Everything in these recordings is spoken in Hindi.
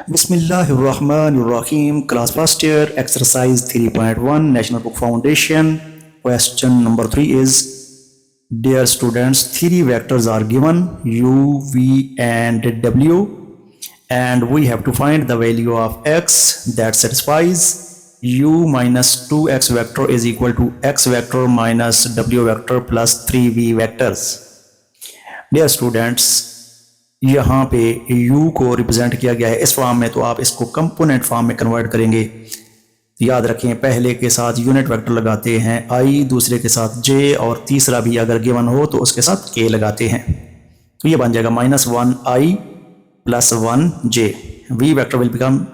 Bismillahirrahmanirrahim. Class first year, exercise 3.1, National Book Foundation. Question number 3 is, dear students, three vectors are given, u, v and w, and we have to find the value of x that satisfies u minus 2x vector is equal to x vector minus w vector plus 3v vectors. Dear students, यहाँ पे u को रिप्रेजेंट किया गया है इस फॉर्म में, तो आप इसको कंपोनेंट फॉर्म में कन्वर्ट करेंगे। याद रखें, पहले के साथ यूनिट वेक्टर लगाते हैं i, दूसरे के साथ j और तीसरा भी अगर गिवन हो तो उसके साथ k लगाते हैं। तो ये बन जाएगा -1i plus 1j। v vector will become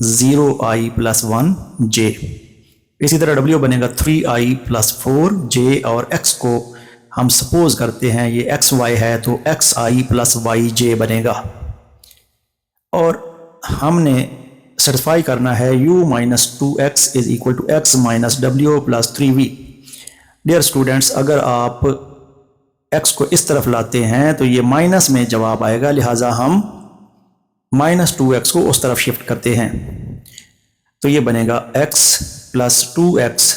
0i plus 1j। इसी तरह w बनेगा 3i प्लस 4j और x को हम सपोज करते हैं ये एक्स वाई है तो x i plus y j बनेगा। और हमने सेटिस्फाई करना है u minus 2x is equal to x minus डब्ल्यू प्लस 3v। डियर स्टूडेंट्स, अगर आप x को इस तरफ लाते हैं तो ये माइनस में जवाब आएगा, लिहाजा हम माइनस 2x को उस तरफ शिफ्ट करते हैं। तो ये बनेगा x प्लस 2x,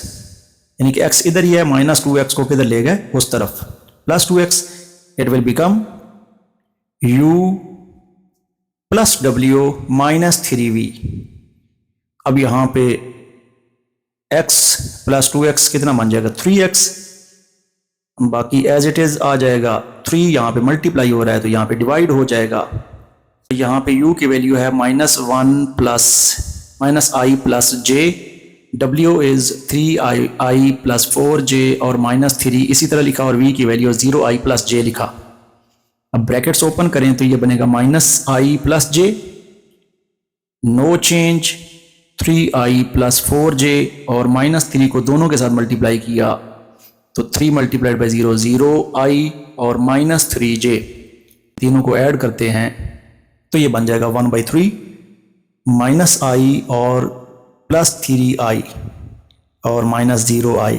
यानी कि x इधर ही है, माइनस 2x को किधर ले गए, उस तरफ, plus 2x। It will become u plus w minus 3v। अब यहां पे x प्लस 2x कितना बन जाएगा, 3x। बाकी एज इट इज आ जाएगा, 3 यहां पे मल्टीप्लाई हो रहा है तो यहां पे डिवाइड हो जाएगा। यहां पे u की वैल्यू है -1 plus -i plus j, w is 3i plus 4j और -3 इसी तरह लिखा, और v की वैल्यू 0i प्लस j लिखा। अब ब्रैकेट्स ओपन करें तो ये बनेगा -i plus j, no change, 3i plus 4j और -3 को दोनों के साथ मल्टीप्लाई किया तो 3 मल्टीप्लाइड बाई 0 0i और -3j, तीनों को ऐड करते हैं तो ये बन जाएगा 1/3 -i और प्लस 3i और माइनस 0i।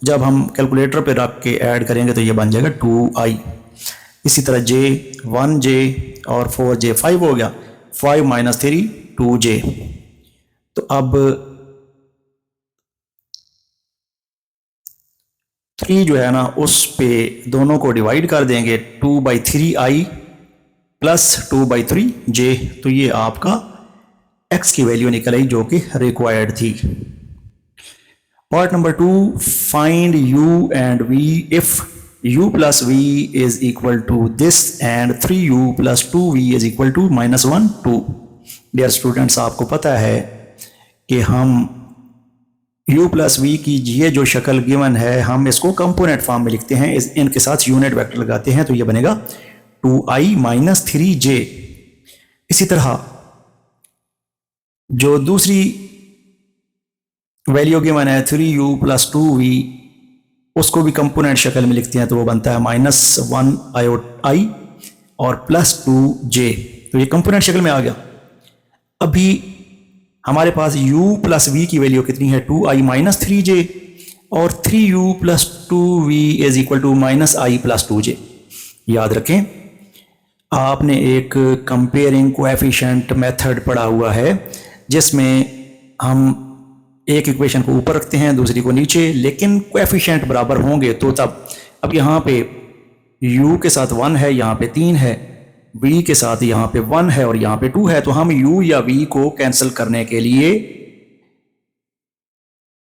जब हम कैलकुलेटर पे रख के ऐड करेंगे तो ये बन जाएगा 2i। इसी तरह j 1j और 4j 5 हो गया, 5 माइनस 3 2j। तो अब 3 जो है ना उस पे दोनों को डिवाइड कर देंगे, 2/3i प्लस 2/3j, तो ये आपका x की वैल्यू निकल आई जो कि रिक्वायर्ड थी। Part number 2, find u and v if u plus v is equal to this and 3u plus 2v is equal to -1 2। Dear students, आपको पता है कि हम u प्लस v की ये जो शक्ल गिवन है हम इसको कंपोनेंट फॉर्म में लिखते हैं, इनके साथ यूनिट वेक्टर लगाते हैं तो ये बनेगा 2i माइनस 3j। इसी तरह जो दूसरी वैल्यू गिवन है 3u प्लस 2v, उसको भी कंपोनेंट शक्ल में लिखते हैं तो वो बनता है -1i और प्लस 2j। तो ये कंपोनेंट शक्ल में आ गया। अभी हमारे पास u प्लस v की वैल्यू कितनी है, 2i माइनस 3j और 3u plus 2v is equal to -i plus 2j। याद रखें, आपने एक कंपेयरिंग कोएफिशिएंट मेथड पढ़ा हुआ है जिसमें हम एक इक्वेशन को ऊपर रखते हैं दूसरी को नीचे, लेकिन कोएफिशिएंट बराबर होंगे तो तब। अब यहाँ पे u के साथ 1 है, यहाँ पे 3 है, v के साथ यहाँ पे 1 है और यहाँ पे 2 है, तो हम u या v को कैंसिल करने के लिए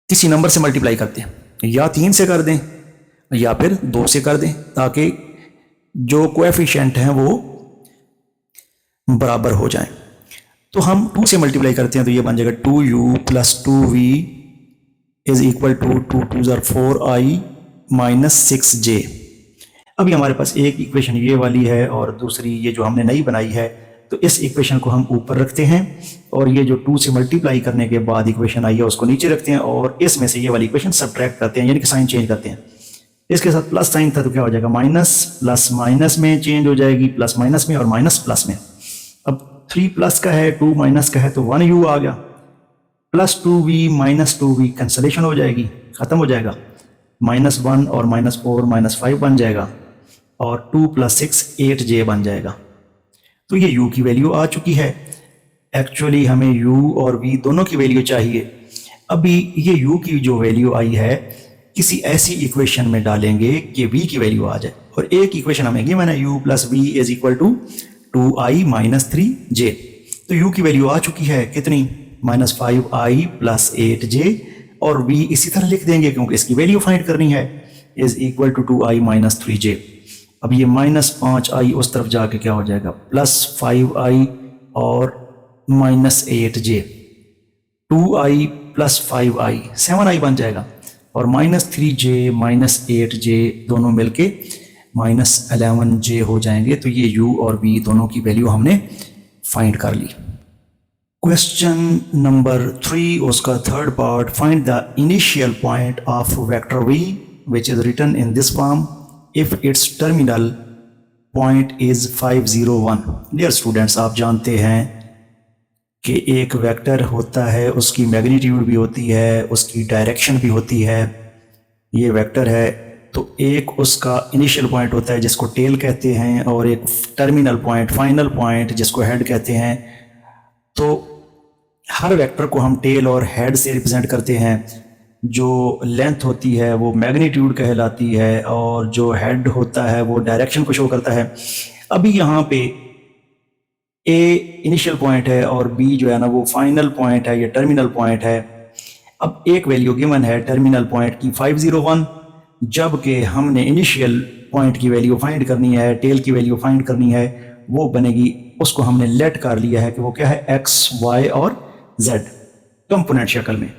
किसी नंबर से मल्टीप्लाई करते हैं, या 3 से कर दें या फिर 2 से कर दें, ताकि जो कोएफिशिएंट हैं वो बराबर हो जाए। तो हम 2 से मल्टीप्लाई करते हैं तो ये बन जाएगा 2u plus 2v is equal to 2 2 4i minus 6j। अभी हमारे पास एक इक्वेशन ये वाली है और दूसरी ये जो हमने नई बनाई है, तो इस इक्वेशन को हम ऊपर रखते हैं और ये जो 2 से मल्टीप्लाई करने के बाद इक्वेशन आई है उसको नीचे रखते हैं और इसमें से ये वाली इक्वेशन सब्ट्रैक्ट करते हैं, यानी कि साइन चेंज करते हैं। इसके साथ प्लस साइन था तो क्या हो जाएगा, माइनस प्लस माइनस में चेंज हो जाएगी, प्लस माइनस में और माइनस प्लस में। अब 3 प्लस का है 2 माइनस का है तो 1u आ गया, plus 2v minus 2v cancellation हो जाएगी, खत्म हो जाएगा, -1 और -4 -5 बन जाएगा और 2 + 6 8j बन जाएगा। तो ये u की वैल्यू आ चुकी है। एक्चुअली हमें u और v दोनों की वैल्यू चाहिए। अभी ये u की जो वैल्यू आई है किसी ऐसी इक्वेशन में डालेंगे कि v की वैल्यू आ जाए, और एक इक्वेशन हमें गिवन है u plus v is equal to 2i minus 3j। तो u की वैल्यू आ चुकी है कितनी, -5i प्लस 8j, और v इसी तरह लिख देंगे क्योंकि इसकी वैल्यू फाइंड करनी है, is equal to 2i minus 3j। अब ये -5i उस तरफ जाके क्या हो जाएगा, +5i और -8j, 2i plus 5i 7i बन जाएगा, और -3j -8j दोनों मिलके -11j हो जाएंगे। तो ये u और v दोनों की वैल्यू हमने फाइंड कर ली। क्वेश्चन नंबर 3, उसका third part, find the initial point of vector v which is written in this form if its terminal point is 501। Dear students, आप जानते हैं कि एक वेक्टर होता है, उसकी मैग्नीट्यूड भी होती है, उसकी डायरेक्शन भी होती है। ये वेक्टर है तो एक उसका इनिशियल पॉइंट होता है जिसको टेल कहते हैं, और एक टर्मिनल पॉइंट, फाइनल पॉइंट जिसको हेड कहते हैं। तो हर वेक्टर को हम टेल और हेड से रिप्रेजेंट करते हैं। जो लेंथ होती है वो मैग्नीट्यूड कहलाती है, और जो हेड होता है वो डायरेक्शन को शो करता है। अभी यहाँ पे ए इनिशियल पॉइंट है और बी जो है ना वो फाइनल पॉइंट है, ये टर्मिनल पॉइंट है। अब एक वैल्यू गिवन है टर्मिनल पॉइंट की 501, जबकि हमने इनिशियल पॉइंट की वैल्यू फाइंड करनी है, टेल की वैल्यू फाइंड करनी है, वो बनेगी, उसको हमने लेट कर लिया है कि वो क्या है, एक्स, वाई और जेड कंपोनेंट शक्ल में।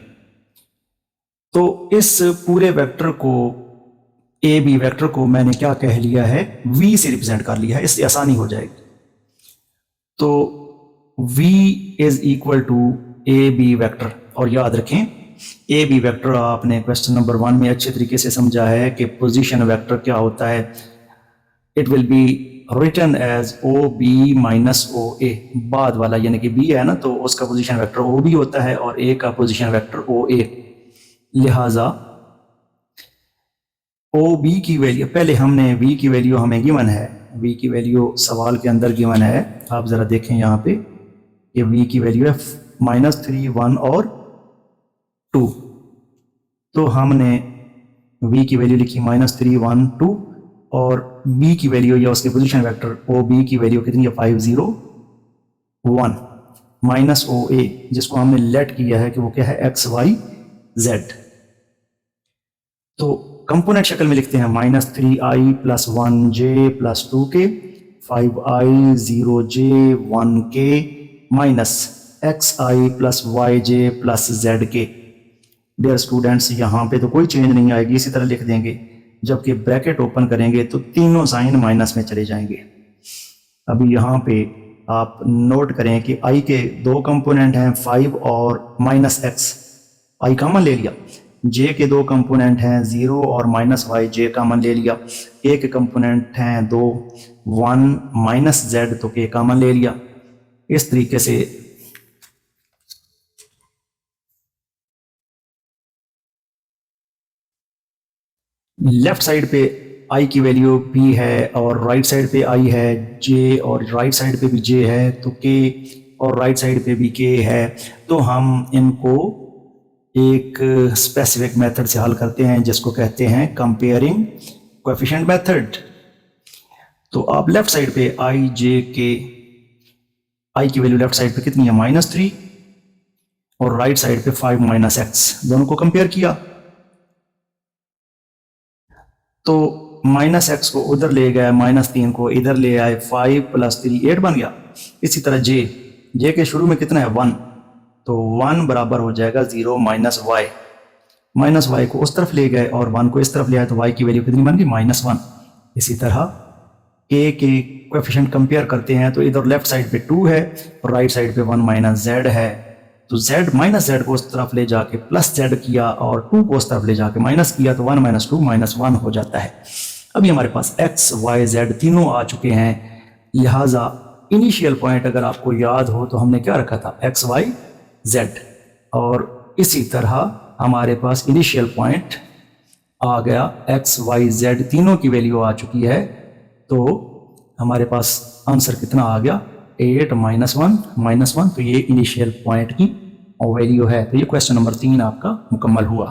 तो इस पूरे वेक्टर को, ए बी वेक्टर को मैंने क्या कह लिया है, v से रिप्रेजेंट कर लिया है, इससे आसानी हो जाएगी। तो v is equal to A B vector, और याद रखें ए बी वेक्टर आपने क्वेश्चन नंबर 1 में अच्छे तरीके से समझा है कि पोजीशन वेक्टर क्या होता है। It will be written as O B minus O A, बाद वाला यानी कि b है ना, तो उसका पोजीशन वेक्टर ओ बी होता है और a का पोजीशन वेक्टर ओ ए। लिहाजा ओ बी की वैल्यू, पहले हमने v की वैल्यू हमें गिवन है, v की वैल्यू सवाल के अंदर गिवन है, आप ज़रा देखें यहाँ पे कि v की वैल्यू है -3, 1 और 2। तो हमने v की वैल्यू लिखी -3, 1, 2, और b की वैल्यू या उसके पोजीशन वेक्टर ओ बी की वैल्यू कितनी है, 501 माइनस ओ ए, जिसको हमने लेट किया है कि वो क्या है, एक्स, वाई, जेड। तो कंपोनेंट शक्ल में लिखते हैं -3i plus 1j plus 2k, 5i 0j 1k minus xi plus yj plus zk। Dear students, यहाँ पे तो कोई चेंज नहीं आएगी, इसी तरह लिख देंगे, जबकि ब्रैकेट ओपन करेंगे तो तीनों साइन माइनस में चले जाएंगे। अभी यहाँ पे आप नोट करें कि i के दो कंपोनेंट हैं 5 और -x, i कॉमन ले लिया। j के दो कंपोनेंट हैं 0 और -y, j कॉमन ले लिया। k के कंपोनेंट हैं 2, 1 -z, तो k कॉमन ले लिया। इस तरीके से लेफ्ट साइड पे i की वैल्यू p है और राइट साइड पे i है j, और राइट साइड पे भी j है, तो k, और राइट साइड पे भी k है। तो हम इनको एक स्पेसिफिक मेथड से हल करते हैं जिसको कहते हैं कंपेयरिंग कोएफिशिएंट मेथड। तो आप लेफ्ट साइड पे i j k, i की वैल्यू लेफ्ट साइड पे कितनी है, -3, और राइट साइड पे 5 x, दोनों को कंपेयर किया तो -x को उधर ले गए, -3 को इधर ले आए, 5 + 3 8 बन गया। इसी तरह j के शुरू में कितना है, 1, तो 1 बराबर हो जाएगा 0 -y को उस तरफ ले गए और 1 को इस तरफ ले आए, तो y की वैल्यू कितनी बन गई, -1। इसी तरह k के कोएफिशिएंट कंपेयर करते हैं तो इधर लेफ्ट साइड पे 2 है और राइट साइड पे 1 - z है, तो z -z को उस तरफ ले जाके +z किया और 2 को उस तरफ ले जाके माइनस किया, तो 1 - 2 -1 हो जाता है। अभी हमारे पास x, y, z तीनों आ चुके हैं। लिहाजा इनिशियल पॉइंट अगर आपको याद हो तो हमने क्या रखा था, x, y, z, और इसी तरह हमारे पास इनिशियल पॉइंट आ गया, x, y, z तीनों की वैल्यू आ चुकी है, तो हमारे पास आंसर कितना आ गया, 8 -1 -1, तो ये इनिशियल पॉइंट की वैल्यू है। तो ये क्वेश्चन नंबर 3 आपका मुकम्मल हुआ।